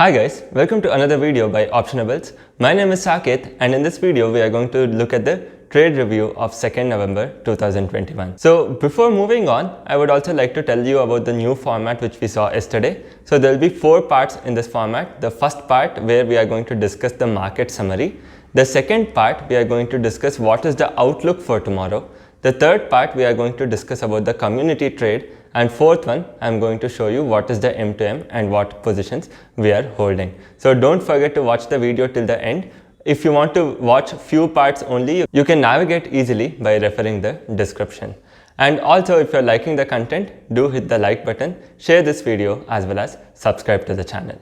Hi guys, welcome to another video by Optionables. My name is Saket and in this video we are going to look at the trade review of 2nd November 2021. So before moving on, I would also like to tell you about the new format which we saw yesterday. So there will be 4 parts in this format. The first part where we are going to discuss the market summary. The second part we are going to discuss what is the outlook for tomorrow. The third part we are going to discuss about the community trade. And fourth one, I'm going to show you what is the M2M and what positions we are holding. So don't forget to watch the video till the end. If you want to watch few parts only, you can navigate easily by referring the description. And also if you're liking the content, do hit the like button, share this video as well as subscribe to the channel.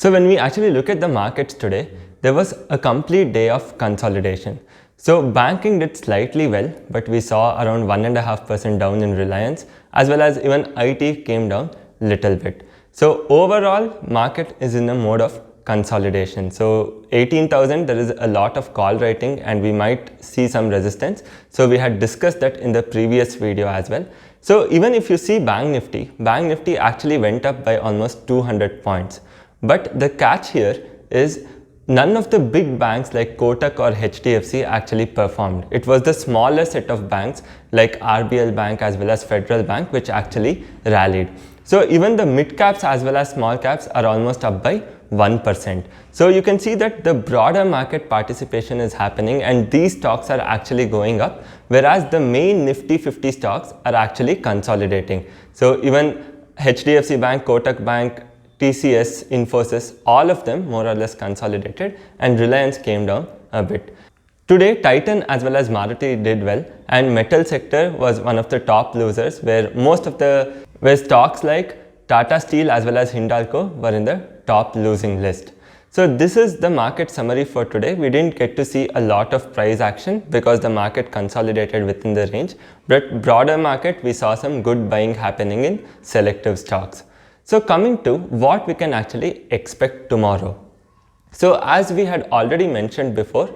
So when we actually look at the markets today, there was a complete day of consolidation. So banking did slightly well, but we saw around 1.5% down in Reliance, as well as even IT came down little bit. So overall market is in a mode of consolidation. So 18,000, there is a lot of call writing and we might see some resistance. So we had discussed that in the previous video as well. So even if you see Bank Nifty actually went up by almost 200 points. But the catch here is none of the big banks like Kotak or HDFC actually performed. It was the smaller set of banks like RBL Bank as well as Federal Bank which actually rallied. So even the mid caps as well as small caps are almost up by 1%. So you can see that the broader market participation is happening and these stocks are actually going up, whereas the main Nifty 50 stocks are actually consolidating. So even HDFC Bank, Kotak Bank, TCS, Infosys, all of them more or less consolidated and Reliance came down a bit. Today, Titan as well as Maruti did well and metal sector was one of the top losers where where stocks like Tata Steel as well as Hindalco were in the top losing list. So this is the market summary for today. We didn't get to see a lot of price action because the market consolidated within the range, but broader market we saw some good buying happening in selective stocks. So coming to what we can actually expect tomorrow. So as we had already mentioned before,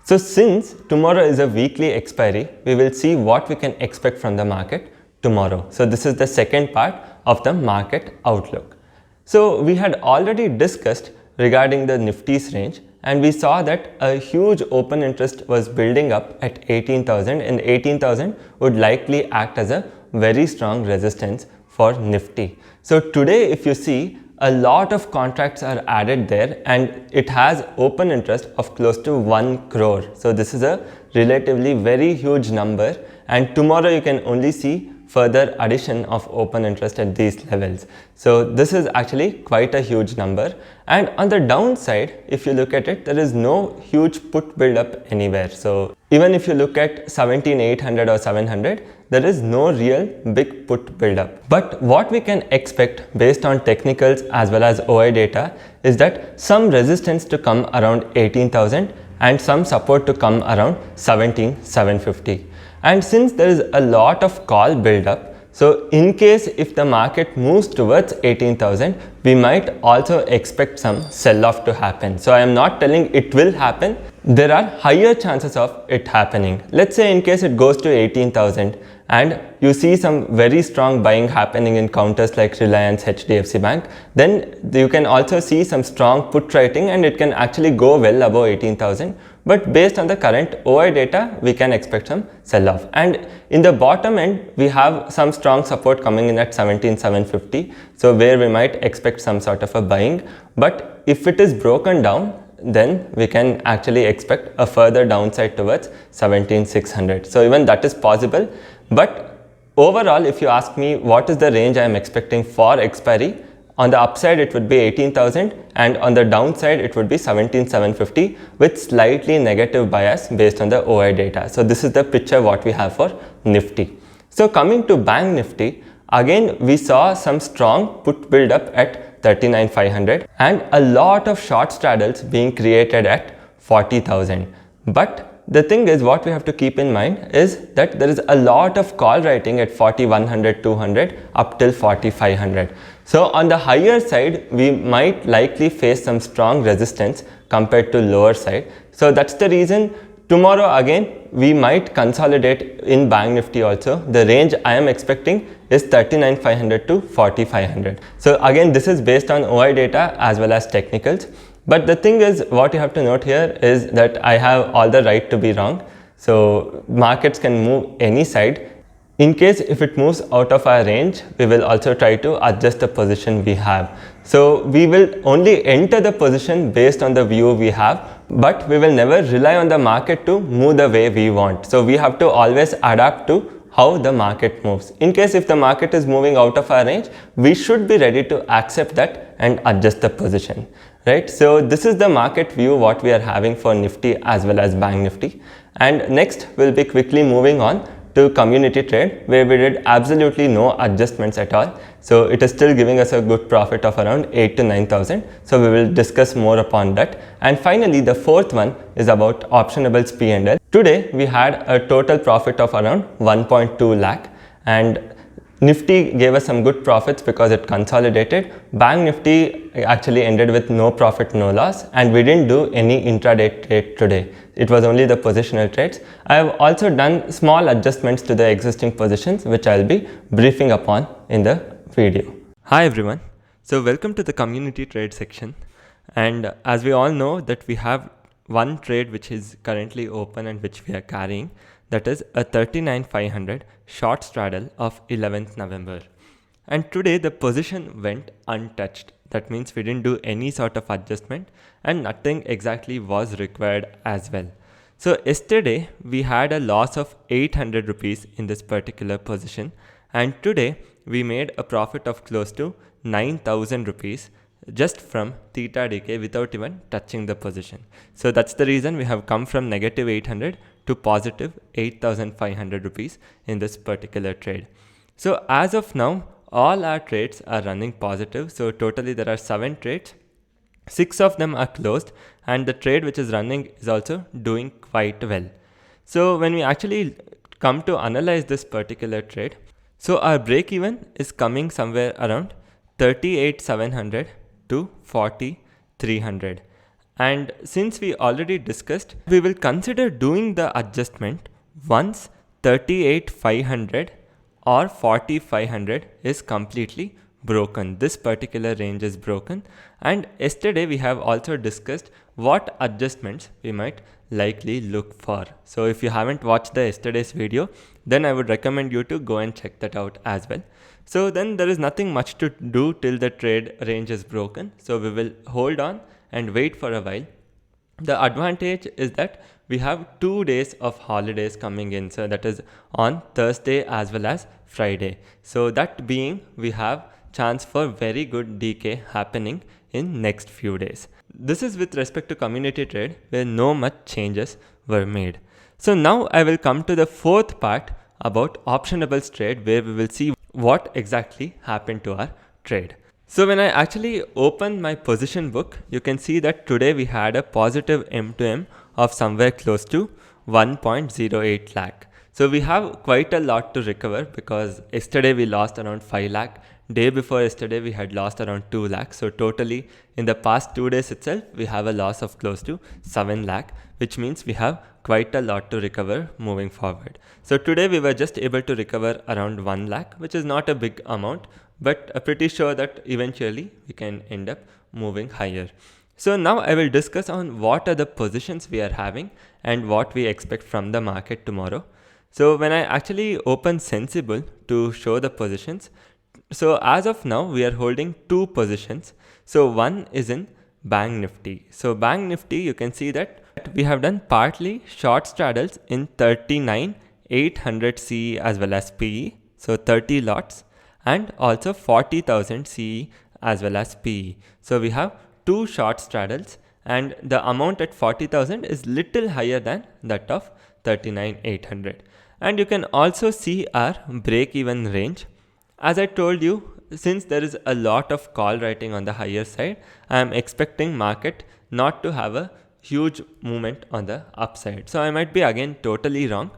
so since tomorrow is a weekly expiry, we will see what we can expect from the market tomorrow. So this is the second part of the market outlook. So we had already discussed regarding the Nifty's range and we saw that a huge open interest was building up at 18,000 and 18,000 would likely act as a very strong resistance for Nifty. So today if you see, a lot of contracts are added there and it has open interest of close to 1 crore. So this is a relatively very huge number and tomorrow you can only see further addition of open interest at these levels. So this is actually quite a huge number, and on the downside if you look at it, there is no huge put build up anywhere. So even if you look at 17,800 or 700, there is no real big put build up. But what we can expect based on technicals as well as OI data is that some resistance to come around 18,000 and some support to come around 17,750. And since there is a lot of call build up, so in case if the market moves towards 18,000, we might also expect some sell off to happen. So I am not telling it will happen. There are higher chances of it happening. Let's say in case it goes to 18,000 and you see some very strong buying happening in counters like Reliance, HDFC Bank, then you can also see some strong put writing and it can actually go well above 18,000. But based on the current OI data, we can expect some sell-off. And in the bottom end, we have some strong support coming in at 17,750. So where we might expect some sort of a buying. But if it is broken down, then we can actually expect a further downside towards 17,600. So even that is possible. But overall, if you ask me what is the range I am expecting for expiry, on the upside it would be 18,000 and on the downside it would be 17,750 with slightly negative bias based on the OI data. So this is the picture what we have for Nifty. So coming to Bank Nifty, again we saw some strong put build up at 39,500 and a lot of short straddles being created at 40,000. But the thing is, what we have to keep in mind is that there is a lot of call writing at 40,100, 200 up till 40,500. So on the higher side, we might likely face some strong resistance compared to lower side. So that's the reason tomorrow again we might consolidate in Bank Nifty also. The range I am expecting is 39,500 to 40,500. So again, this is based on OI data as well as technicals. But the thing is, what you have to note here is that I have all the right to be wrong. So markets can move any side. In case if it moves out of our range, we will also try to adjust the position we have. So we will only enter the position based on the view we have, but we will never rely on the market to move the way we want. So we have to always adapt to how the market moves. In case if the market is moving out of our range, we should be ready to accept that and adjust the position, right? So this is the market view what we are having for Nifty as well as Bank Nifty. And next we'll be quickly moving on to community trade, where we did absolutely no adjustments at all. So it is still giving us a good profit of around 8 to 9,000. So we will discuss more upon that. And finally, the fourth one is about optionables P&L. Today we had a total profit of around 1.2 lakh, and Nifty gave us some good profits because it consolidated. Bank Nifty actually ended with no profit, no loss, and we didn't do any intraday trade today. It was only the positional trades. I have also done small adjustments to the existing positions, which I'll be briefing upon in the video. Hi everyone. So welcome to the community trade section. And as we all know that we have one trade which is currently open and which we are carrying. That is a 39,500 short straddle of 11th November. And today the position went untouched. That means we didn't do any sort of adjustment and nothing exactly was required as well. So yesterday we had a loss of 800 rupees in this particular position, and today we made a profit of close to 9,000 rupees just from theta decay without even touching the position. So that's the reason we have come from negative 800 to positive 8,500 rupees in this particular trade. So as of now, all our trades are running positive. So totally there are 7 trades. 6 of them are closed, and the trade which is running is also doing quite well. So when we actually come to analyze this particular trade, so our break even is coming somewhere around 38,700 to 40,300. And since we already discussed, we will consider doing the adjustment once 38,500 or 40,500 is completely broken. This particular range is broken. And yesterday we have also discussed what adjustments we might likely look for. So if you haven't watched the yesterday's video, then I would recommend you to go and check that out as well. So then there is nothing much to do till the trade range is broken. So we will hold on and wait for a while. The advantage is that we have 2 days of holidays coming in. So that is on Thursday as well as Friday. So that being, we have chance for very good decay happening in next few days. This is with respect to community trade where no much changes were made. So now I will come to the fourth part about optionables trade, where we will see what exactly happened to our trade. So when I actually open my position book, you can see that today we had a positive M2M of somewhere close to 1.08 lakh. So we have quite a lot to recover because yesterday we lost around 5 lakh. Day before yesterday we had lost around 2 lakh. So totally in the past 2 days itself, we have a loss of close to 7 lakh, which means we have quite a lot to recover moving forward. So today we were just able to recover around 1 lakh, which is not a big amount, but I'm pretty sure that eventually we can end up moving higher. So now I will discuss on what are the positions we are having and what we expect from the market tomorrow. So when I actually open Sensible to show the positions, so as of now we are holding 2 positions. So one is in Bank Nifty. So Bank Nifty, you can see that we have done partly short straddles in 39,800 CE as well as PE. So 30 lots, and also 40,000 CE as well as PE. So we have 2 short straddles, and the amount at 40,000 is little higher than that of 39,800. And you can also see our break even range. As I told you, since there is a lot of call writing on the higher side, I am expecting market not to have a huge movement on the upside. So I might be again totally wrong.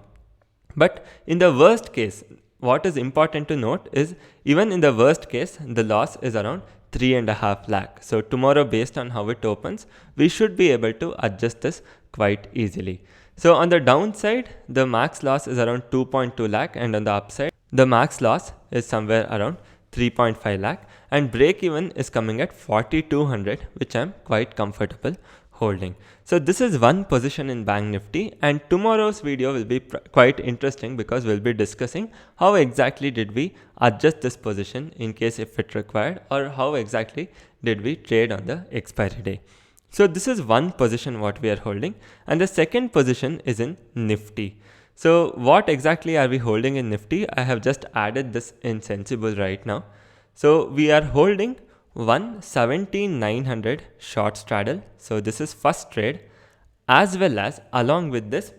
But in the worst case, what is important to note is even in the worst case, the loss is around 3.5 lakh. So tomorrow, based on how it opens, we should be able to adjust this quite easily. So on the downside, the max loss is around 2.2 lakh, and on the upside, the max loss is somewhere around 3.5 lakh, and break even is coming at 4200, which I'm quite comfortable holding. So this is one position in Bank Nifty, and tomorrow's video will be quite interesting because we'll be discussing how exactly did we adjust this position in case if it required, or how exactly did we trade on the expiry day. So this is one position what we are holding, and the second position is in Nifty. So what exactly are we holding in Nifty? I have just added this in Sensible right now. So we are holding 117,900 short straddle. So this is first trade, as well as along with this,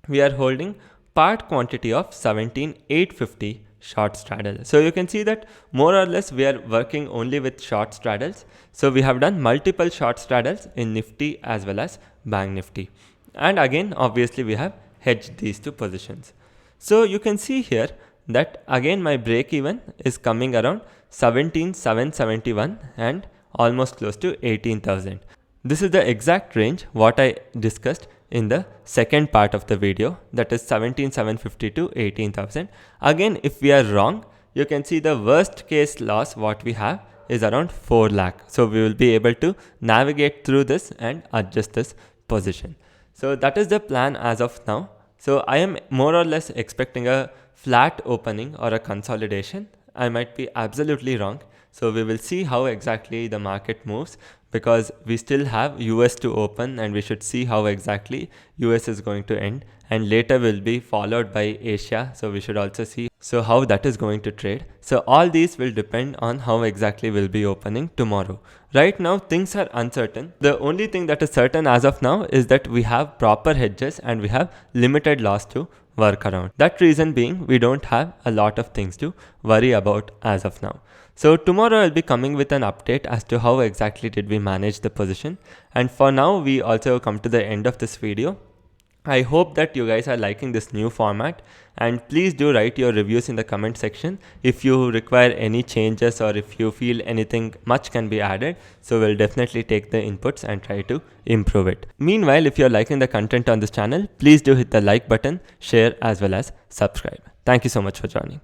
we are holding part quantity of 17,850 short straddle. So you can see that more or less we are working only with short straddles. So we have done multiple short straddles in Nifty as well as Bank Nifty. And again, obviously we have hedged these two positions. So you can see here that again my break even is coming around 17,771 and almost close to 18,000. This is the exact range what I discussed in the second part of the video, that is 17,750 to 18,000. Again, if we are wrong, you can see the worst case loss what we have is around 4 lakh. So we will be able to navigate through this and adjust this position. So that is the plan as of now. So I am more or less expecting a flat opening or a consolidation. I might be absolutely wrong. So we will see how exactly the market moves, because we still have US to open and we should see how exactly US is going to end, and later will be followed by Asia. So we should also see how that is going to trade. So all these will depend on how exactly we'll be opening tomorrow. Right now things are uncertain. The only thing that is certain as of now is that we have proper hedges and we have limited loss to work around. That reason being, we don't have a lot of things to worry about as of now. So tomorrow I'll be coming with an update as to how exactly did we manage the position. And for now, we also come to the end of this video. I hope that you guys are liking this new format, and please do write your reviews in the comment section if you require any changes or if you feel anything much can be added. So we'll definitely take the inputs and try to improve it. Meanwhile, if you're liking the content on this channel, please do hit the like button, share as well as subscribe. Thank you so much for joining.